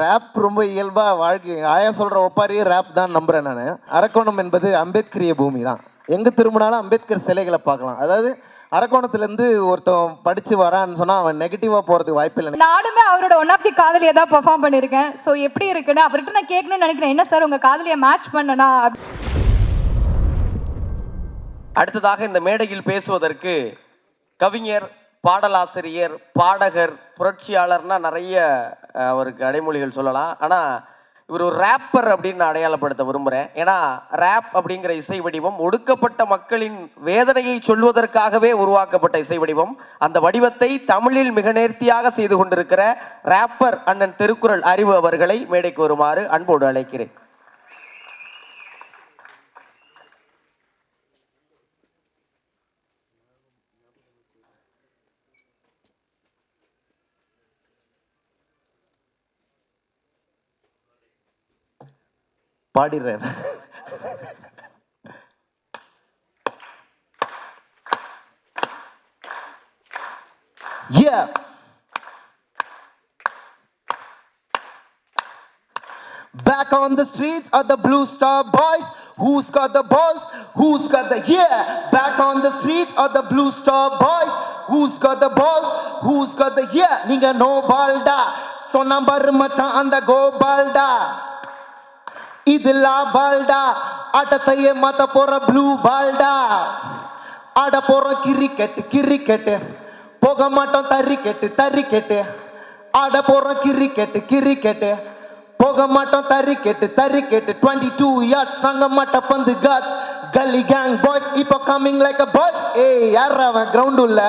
Rape ரொம்ப இயல்பா வாழ்க்கை ஆயா சொல்ற ஒப்பாரியே ரேப் தான் நம்புறேன் நான். அரக்கோணம் என்பது அம்பேத்கரிய பூமி தான். எங்க திரும்பினாலும் அம்பேத்கர் சிலைகளை பார்க்கலாம். அதாவது அரக்கோணத்திலேருந்து ஒருத்தன் படிச்சு வரான்னு சொன்னா அவன் நெகட்டிவா போறதுக்கு வாய்ப்பு இல்லை. நானுமே அவரோட ஒன் ஆஃப் தி காதலியை தான் பெர்ஃபார்ம் பண்ணியிருக்கேன். ஸோ எப்படி இருக்குன்னு அவர்கிட்ட நான் கேட்கணும்னு நினைக்கிறேன். என்ன சார் உங்க காதலியை மேட்ச் பண்ணனா? அடுத்ததாக இந்த மேடையில் பேசுவதற்கு கவிஞர், பாடலாசிரியர், பாடகர், புரட்சியாளர்னா நிறைய அவருக்கு அடைமொழிகள் சொல்லலாம். ஆனால் இவர் ஒரு ரேப்பர் அப்படின்னு நான் அடையாளப்படுத்த விரும்புகிறேன். ஏன்னா ரேப் அப்படிங்கிற இசை வடிவம் ஒடுக்கப்பட்ட மக்களின் வேதனையை சொல்வதற்காகவே உருவாக்கப்பட்ட இசை வடிவம். அந்த வடிவத்தை தமிழில் மிக நேர்த்தியாக செய்து கொண்டிருக்கிற ரேப்பர் அண்ணன் திருக்குறள் அறிவு அவர்களை மேடைக்கு வருமாறு அன்போடு அழைக்கிறேன். பாடிடுறேன். Yeah. Back on the streets are the Blue Star Boys. Who's got the balls? Who's got the yeah? Back on the streets are the Blue Star Boys. Who's got the balls? Who's got the yeah? Ninga no balda. So number macha and the go balda. இதுலா பால்டா ஆட்டத்தையே மாத்த போற blue பால்டா. ஆட போற cricket போக மாட்டோம் தரிக்கெட்டு. ஆட போற cricket போக மாட்டோம் தரிக்கெட்டு. 22 yards நாங்க மாட்ட பந்து காட்ஸ். கல்லி கேங் பாய்ஸ் இப்போ கமிங் லைக் அ பாய். ஏய் யார் அவன் கிரவுண்ட் உள்ள?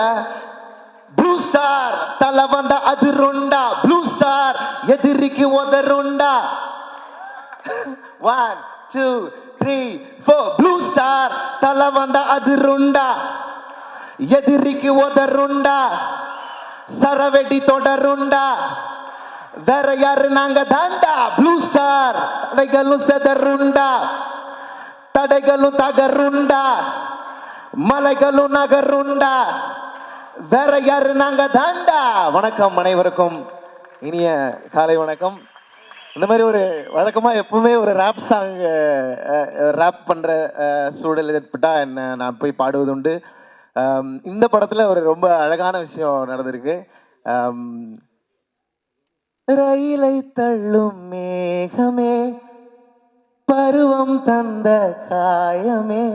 ப்ளூ ஸ்டார் தலை வந்த அது ரொண்டா. ப்ளூ ஸ்டார் எதிரிக்கு உதருண்டா. 1 2 3 4 ப்ளூ ஸ்டார் தலை வந்த அது ரொண்டா. எதிரிக்கு உதருண்டா. சரவெடி தொடருண்டா. வேற யாரு நாங்க தாண்டா. ப்ளூ ஸ்டார் தடைகளும் செதருண்டா. தடைகளும் தகருண்டா. மலைகளும் நகருண்டா. வேற யாரு நாங்க தாண்டா. வணக்கம் அனைவருக்கும், இனிய காலை வணக்கம். இந்த மாதிரி ஒரு வழக்கமாக எப்பவுமே ஒரு ரேப் சாங் ரேப் பண்ணுற சூழல் ஏற்பட்டால் என்ன நான் போய் பாடுவது உண்டு. இந்த படத்தில் ஒரு ரொம்ப அழகான விஷயம் நடந்திருக்கு. ரயிலை தள்ளும் மேகமே, பருவம் தந்த காயமே,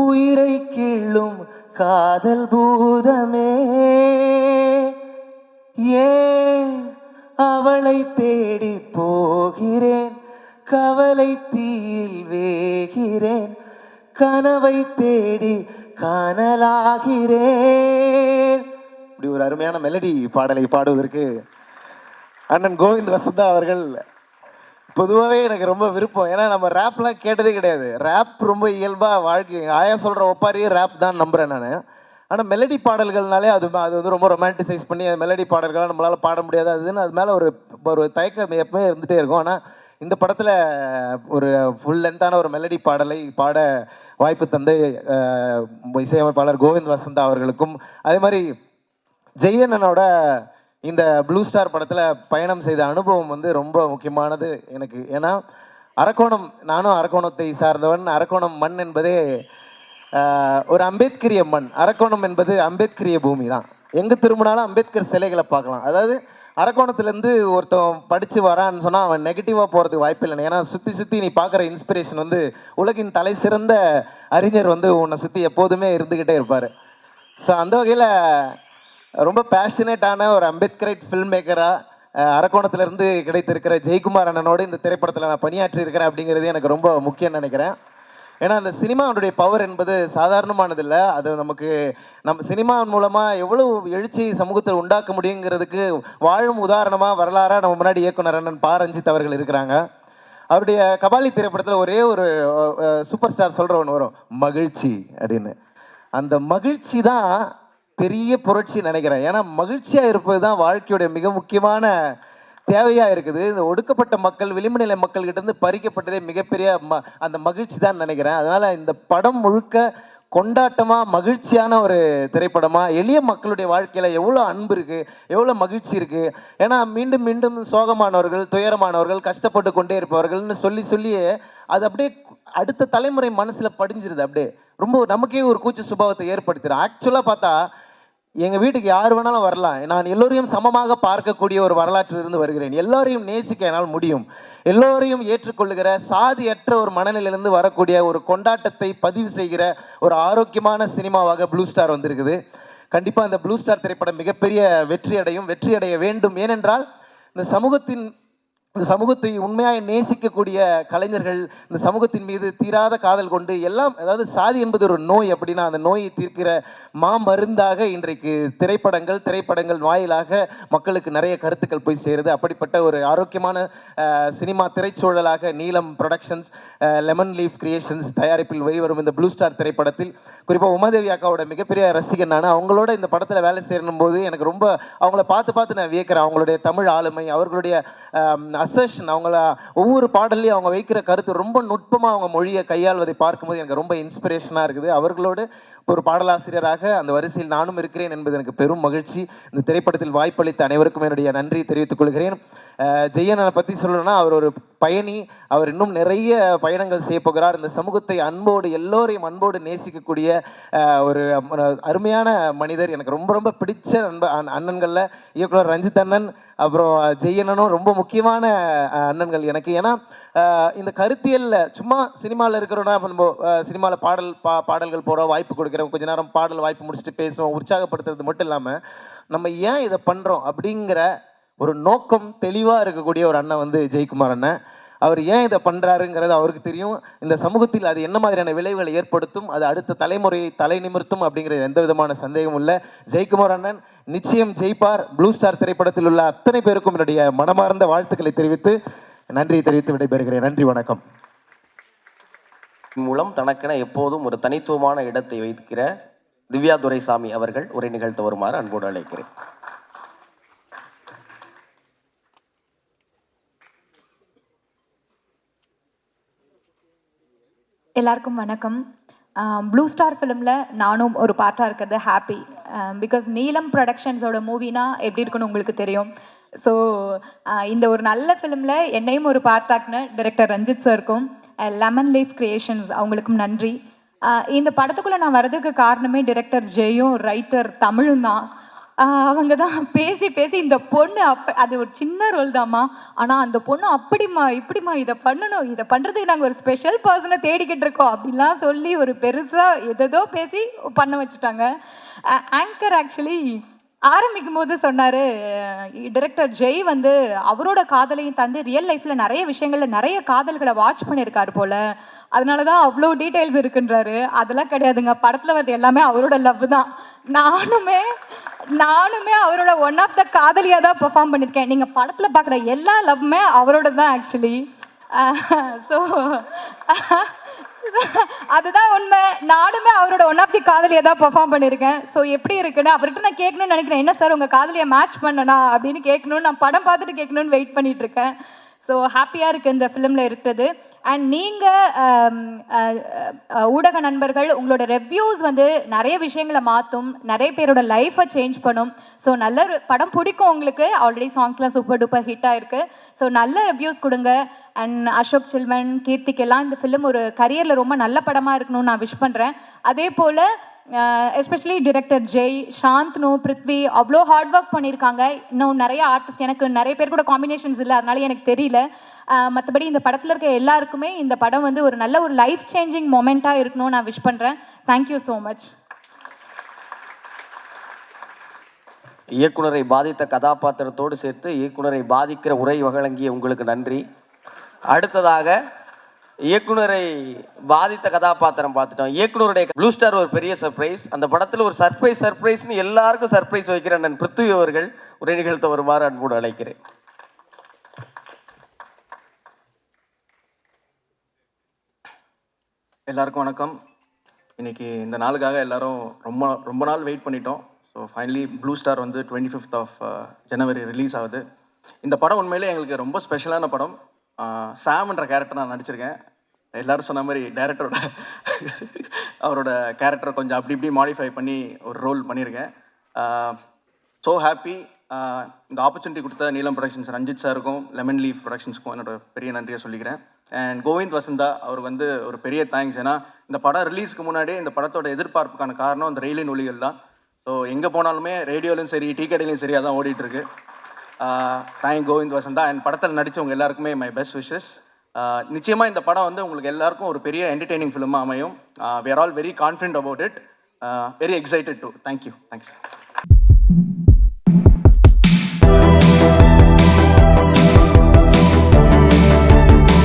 உயிரை கிள்ளும் காதல் பூதமே, ஏன் அவளை தேடி போகிறேன், கவலை தீயில் வேகிறேன், கனவை தேடி காணலாகிறேன். இப்படி ஒரு அருமையான மெலடி பாடலை பாடுவதற்கு அண்ணன் கோவிந்த் வசந்தா அவர்கள் பொதுவாகவே எனக்கு ரொம்ப விருப்பம். ஏன்னா நம்ம ரேப்லாம் கேட்டதே கிடையாது. ரேப் ரொம்ப இயல்பாக வாழ்க்கை ஆயா சொல்கிற ஒப்பாரியே ரேப் தான் நம்புகிறேன் நான். ஆனால் மெலடி பாடல்கள்னாலே அது வந்து ரொம்ப ரொமான்டிசைஸ் பண்ணி அது மெலடி பாடல்களாக நம்மளால் பாட முடியாது. அதுன்னு அது மேலே ஒரு தயக்கம் எப்பவுமே இருந்துகிட்டே இருக்கும். ஆனால் இந்த படத்தில் ஒரு ஃபுல் லென்த்தான ஒரு மெலடி பாடலை பாட வாய்ப்பு தந்து இசையமைப்பாளர் கோவிந்த் வசந்தா அவர்களுக்கும், அதே மாதிரி ஜெயண்ணனோட இந்த ப்ளூ ஸ்டார் படத்தில் பயணம் செய்த அனுபவம் வந்து ரொம்ப முக்கியமானது எனக்கு. ஏன்னா அரக்கோணம், நானும் அரக்கோணத்தை சார்ந்தவன். அரக்கோணம் மண் என்பதே ஒரு அம்பேத்கரிய மண். அரக்கோணம் என்பது அம்பேத்கரிய பூமி தான். எங்கே திரும்பினாலும் அம்பேத்கர் சிலைகளை பார்க்கலாம். அதாவது அரக்கோணத்துலேருந்து ஒருத்தன் படித்து வரான்னு சொன்னால் அவன் நெகட்டிவாக போகிறதுக்கு வாய்ப்பு இல்லை. ஏன்னா சுற்றி நீ பார்க்குற இன்ஸ்பிரேஷன் வந்து உலகின் தலை சிறந்த அறிஞர் வந்து உன்னை சுற்றி எப்போதுமே இருந்துக்கிட்டே இருப்பார். ஸோ அந்த வகையில் ரொம்ப பேஷனேட்டான ஒரு அம்பேத்கரைட் ஃபில்ம் மேக்கராக அரக்கோணத்துலேருந்து கிடைத்திருக்கிற ஜெயக்குமார் அண்ணனோடு இந்த திரைப்படத்தில் நான் பணியாற்றி இருக்கிறேன் அப்படிங்கிறது எனக்கு ரொம்ப முக்கியம் நினைக்கிறேன். ஏன்னா அந்த சினிமாவுடைய பவர் என்பது சாதாரணமானதில்லை. அது நம்ம சினிமாவின் மூலமாக எவ்வளோ எழுச்சி சமூகத்தில் உண்டாக்க முடியுங்கிறதுக்கு வாழும் உதாரணமாக வரலாறாக நம்ம முன்னாடி இயக்குனர் அண்ணன் பா ரஞ்சித் அவர்கள் இருக்கிறாங்க. அவருடைய கபாலி திரைப்படத்தில் ஒரே ஒரு சூப்பர் ஸ்டார் சொல்கிற ஒன்று வரும், மகிழ்ச்சி அப்படின்னு. அந்த மகிழ்ச்சி தான் பெரிய புரட்சி நினைக்கிறேன். ஏன்னா மகிழ்ச்சியாக இருப்பது தான் வாழ்க்கையுடைய மிக முக்கியமான தேவையாக இருக்குது. இந்த ஒடுக்கப்பட்ட மக்கள், விளிம்பு நிலை மக்கள்கிட்ட இருந்து பறிக்கப்பட்டதே மிகப்பெரிய அந்த மகிழ்ச்சி தான் நினைக்கிறேன். அதனால் இந்த படம் முழுக்க கொண்டாட்டமாக மகிழ்ச்சியான ஒரு திரைப்படமாக எளிய மக்களுடைய வாழ்க்கையில் எவ்வளோ அன்பு இருக்குது, எவ்வளோ மகிழ்ச்சி இருக்குது. ஏன்னா மீண்டும் மீண்டும் சோகமானவர்கள், துயரமானவர்கள், கஷ்டப்பட்டு கொண்டே இருப்பவர்கள்னு சொல்லி சொல்லியே அது அப்படியே அடுத்த தலைமுறை மனசில் படிஞ்சிருது. அப்படியே ரொம்ப நமக்கே ஒரு கூச்ச சுபாவத்தை ஏற்படுத்திடும். ஆக்சுவலாக பார்த்தா எங்கள் வீட்டுக்கு யார் வேணாலும் வரலாம். நான் எல்லோரையும் சமமாக பார்க்கக்கூடிய ஒரு வரலாற்றிலிருந்து வருகிறேன். எல்லோரையும் நேசிக்க என்னால் முடியும். எல்லோரையும் ஏற்றுக்கொள்ளுகிற சாதியற்ற ஒரு மனநிலையிலிருந்து வரக்கூடிய ஒரு கொண்டாட்டத்தை பதிவு செய்கிற ஒரு ஆரோக்கியமான சினிமாவாக ப்ளூ ஸ்டார் வந்திருக்குது. கண்டிப்பாக இந்த ப்ளூ ஸ்டார் திரைப்படம் மிகப்பெரிய வெற்றி அடைய வேண்டும். ஏனென்றால் இந்த சமூகத்தை உண்மையாக நேசிக்கக்கூடிய கலைஞர்கள், இந்த சமூகத்தின் மீது தீராத காதல் கொண்டு எல்லாம், அதாவது சாதி என்பது ஒரு நோய் அப்படின்னா அந்த நோயை தீர்க்கிற மாமருந்தாக இன்றைக்கு திரைப்படங்கள் வாயிலாக மக்களுக்கு நிறைய கருத்துக்கள் போய் சேருது. அப்படிப்பட்ட ஒரு ஆரோக்கியமான சினிமா திரைச்சூழலாக நீலம் ப்ரொடக்ஷன்ஸ், லெமன் லீஃப் கிரியேஷன்ஸ் தயாரிப்பில் வெளிவரும் இந்த ப்ளூ ஸ்டார் திரைப்படத்தில் குறிப்பாக உமாதேவி அக்காவோட மிகப்பெரிய ரசிகன் நான். அவங்களோட இந்த படத்தில் வேலை செய்யணும் போது எனக்கு ரொம்ப அவங்கள பார்த்து நான் வியக்கிறேன். அவங்களுடைய தமிழ் ஆளுமை, அவர்களுடைய அசர்ஷன், அவங்கள ஒவ்வொரு பாடல்லையும் அவங்க வைக்கிற கருத்து ரொம்ப நுட்பமாக அவங்க மொழியை கையாள்வதை பார்க்கும்போது எனக்கு ரொம்ப இன்ஸ்பிரேஷனாக இருக்குது. அவர்களோடு ஒரு பாடலாசிரியராக அந்த வரிசையில் நானும் இருக்கிறேன் என்பது எனக்கு பெரும் மகிழ்ச்சி. இந்த திரைப்படத்தில் வாய்ப்பளித்த அனைவருக்கும் என்னுடைய நன்றி தெரிவித்துக் கொள்கிறேன். ஜெய்யனை பற்றி சொல்லணும்னா அவர் ஒரு பயணி. அவர் இன்னும் நிறைய பயணங்கள் செய்ய போகிறார். இந்த சமூகத்தை எல்லோரையும் அன்போடு நேசிக்கக்கூடிய ஒரு அருமையான மனிதர். எனக்கு ரொம்ப ரொம்ப பிடிச்ச அண்ணன்களில் இயக்குனர் ரஞ்சித் அண்ணன், அப்புறம் ஜெய்யனும் ரொம்ப முக்கியமான அண்ணன்கள் எனக்கு. ஏன்னா இந்த கருத்தியலில் சும்மா சினிமாவில் இருக்கிறோன்னா நம்ம சினிமாவில் பாடல்கள் போகிறோம், வாய்ப்பு கொடுக்குறோம், கொஞ்ச நேரம் பாடல் வாய்ப்பு முடிச்சுட்டு பேசுவோம், உற்சாகப்படுத்துறது மட்டும் இல்லாமல் நம்ம ஏன் இதை பண்ணுறோம் அப்படிங்கிற ஒரு நோக்கம் தெளிவாக இருக்கக்கூடிய ஒரு அண்ணன் வந்து ஜெயக்குமார் அண்ணன். அவர் ஏன் இதை பண்ணுறாருங்கிறது அவருக்கு தெரியும். இந்த சமூகத்தில் அது என்ன மாதிரியான விளைவுகளை ஏற்படுத்தும், அது அடுத்த தலைமுறையை தலை நிமிர்த்தும் அப்படிங்கிறது எந்த விதமான சந்தேகமும் இல்லை. ஜெயக்குமார் அண்ணன் நிச்சயம் ஜெயிப்பார். ப்ளூ ஸ்டார் திரைப்படத்தில் உள்ள அத்தனை பேருக்கும் என்னுடைய மனமார்ந்த வாழ்த்துக்களை தெரிவித்து நன்றியை தெரிவித்து விடைபெறுகிறேன். நன்றி, வணக்கம். மூலம் தனக்கென எப்போதும் ஒரு தனித்துவமான இடத்தை வைக்கிற திவ்யா துரைசாமி அவர்கள் உரை நிகழ்த்த வருமாறு அன்போடு அழைக்கிறேன். எல்லாருக்கும் வணக்கம். ப்ளூ ஸ்டார் ஃபிலிமில் நானும் ஒரு பார்ட்டாக இருக்கிறது ஹாப்பி. பிகாஸ் நீலம் ப்ரொடக்ஷன்ஸோட மூவினா எப்படி இருக்குன்னு உங்களுக்கு தெரியும். ஸோ இந்த ஒரு நல்ல ஃபிலிமில் என்னையும் ஒரு பார்ட்டாக்குன்னு டைரக்டர் ரஞ்சித் சாருக்கும், லெமன் லீஃப் கிரியேஷன்ஸ் அவங்களுக்கும் நன்றி. இந்த படத்துக்குள்ளே நான் வர்றதுக்கு காரணமே டைரக்டர் ஜெயும் ரைட்டர் தமிழும் தான். அவங்க தான் பேசி இந்த பொண்ணு அது ஒரு சின்ன ரோல் தாம்மா, ஆனால் அந்த பொண்ணு அப்படிமா இப்படிமா இதை பண்ணணும், இதை பண்ணுறதுக்கு நாங்கள் ஒரு ஸ்பெஷல் பர்சனை தேடிக்கிட்டு இருக்கோம் அப்படின்லாம் சொல்லி ஒரு பெருசாக எதோ பேசி பண்ண வச்சுட்டாங்க. ஆங்கர் ஆக்சுவலி ஆரம்பிக்கும் போது சொன்னார், டைரக்டர் ஜெய் வந்து அவரோட காதலையும் தந்து ரியல் லைஃப்பில் நிறைய விஷயங்களில் நிறைய காதல்களை வாட்ச் பண்ணியிருக்காரு போல், அதனால தான் அவ்வளோ டீட்டெயில்ஸ் இருக்குன்றாரு. அதெல்லாம் கிடையாதுங்க, படத்தில் வருது எல்லாமே அவரோட லவ் தான். நானுமே அவரோட ஒன் ஆஃப் த காதலியாக தான் பெர்ஃபார்ம் பண்ணியிருக்கேன். நீங்கள் படத்தில் பார்க்குற எல்லா லவ்வுமே அவரோட தான் ஆக்சுவலி. ஸோ அதுதான் உண்மை. நானுமே அவரோட ஒன் ஆஃப் தி காதலியை தான் பெர்ஃபார்ம் பண்ணியிருக்கேன். ஸோ எப்படி இருக்குன்னு அவர்கிட்ட நான் கேட்கணும்னு நினைக்கிறேன். என்ன சார் உங்கள் காதலியை மேட்ச் பண்ணனா அப்படின்னு கேட்கணும்னு, நான் படம் பார்த்துட்டு கேட்கணும்னு வெயிட் பண்ணிட்டு இருக்கேன். ஸோ ஹாப்பியாக இருக்குது இந்த ஃபிலிமில் இருக்கிறது. அண்ட் நீங்கள் ஊடக நண்பர்கள், உங்களோட ரெவ்யூஸ் வந்து நிறைய விஷயங்களை மாற்றும், நிறைய பேரோட லைஃப்பை சேஞ்ச் பண்ணும். ஸோ நல்ல படம் பிடிக்கும் உங்களுக்கு. ஆல்ரெடி சாங்ஸ்லாம் சூப்பர் டூப்பர் ஹிட்டாக இருக்குது. ஸோ நல்ல ரிவ்யூஸ் கொடுங்க. அண்ட் அசோக் செல்வன், கீர்த்திக் எல்லாம் இந்த ஃபிலிம் ஒரு கரியரில் ரொம்ப நல்ல படமாக இருக்கணும்னு நான் விஷ் பண்ணுறேன். அதே போல் எஸ்பெஷலி டிரெக்டர் ஜெய், சாந்த்னு, பிருத்வி அவ்வளோ ஹார்ட் ஒர்க் பண்ணியிருக்காங்க. இன்னும் நிறைய ஆர்டிஸ்ட், எனக்கு நிறைய பேர் கூட காம்பினேஷன்ஸ் இல்லை, அதனால எனக்கு தெரியல. மற்றபடி இந்த படத்தில் இருக்க எல்லாருக்குமே இந்த படம் வந்து ஒரு நல்ல ஒரு லைஃப் சேஞ்சிங் மொமெண்ட்டாக இருக்கணும்னு நான் விஷ் பண்ணுறேன். Thank you so much. இயக்குனரை பாதித்த கதாபாத்திரத்தோடு சேர்த்து இயக்குனரை பாதிக்கிற உரை வழங்கிய உங்களுக்கு நன்றி. அடுத்ததாக இயக்குனரை பாதித்த கதாபாத்திரம் பார்த்துட்டோம். இயக்குனருடைய ப்ளூ ஸ்டார் ஒரு பெரிய சர்ப்ரைஸ். அந்த படத்தில் ஒரு சர்ப்ரைஸ்னு எல்லாருக்கும் சர்ப்ரைஸ் வைக்கிற அண்ணன் பிருத்வி அவர்கள் உரை நிகழ்த்த வருமாறு அன்போடு அழைக்கிறேன். எல்லாருக்கும் வணக்கம். இன்னைக்கு இந்த நாளுக்காக எல்லாரும் ரொம்ப நாள் வெயிட் பண்ணிட்டோம். ஸோ ஃபைனலி ப்ளூ ஸ்டார் வந்து 25th of January ரிலீஸ் ஆகுது. இந்த படம் உண்மையிலே எங்களுக்கு ரொம்ப ஸ்பெஷலான படம். சாம்ன்ற கேரக்டர் நான் நடிச்சிருக்கேன். எல்லாரும் சொன்ன மாதிரி டைரக்டரோட அவரோட கேரக்டரை கொஞ்சம் அப்படி இப்படி மாடிஃபை பண்ணி ஒரு ரோல் பண்ணியிருக்கேன். So happy. இந்த ஆப்பர்ச்சுனிட்டி கொடுத்த நீலம் ப்ரொடக்ஷன்ஸ் ரஞ்சித் சாருக்கும் லெமன் லீஃப் ப்ரொடக்ஷன்ஸ்க்கும் என்னோட பெரிய நன்றியை சொல்லிக்கிறேன். அண்ட் கோவிந்த் வசந்தா அவருக்கு வந்து ஒரு பெரிய தேங்க்ஸ். ஏன்னா இந்த படம் ரிலீஸ்க்கு முன்னாடியே இந்த படத்தோட எதிர்பார்ப்புக்கான காரணம் அந்த ரயிலின் ஒலிகள் தான். ஸோ எங்கே போனாலுமே ரேடியோலையும் சரி டீ கடையிலையும் சரி அதான் ஓடிட்டுருக்கு. தேங்க் கோவிந்த் வசந்தா. அண்ட் படத்தில் நடித்தவங்க எல்லாருக்குமே மை பெஸ்ட் விஷஸ். நிச்சயமாக இந்த படம் வந்து உங்களுக்கு எல்லாருக்கும் ஒரு பெரிய என்டர்டெய்னிங் ஃபிலிமாக அமையும். We are all very confident about it. Very excited too. Thank you. Thanks.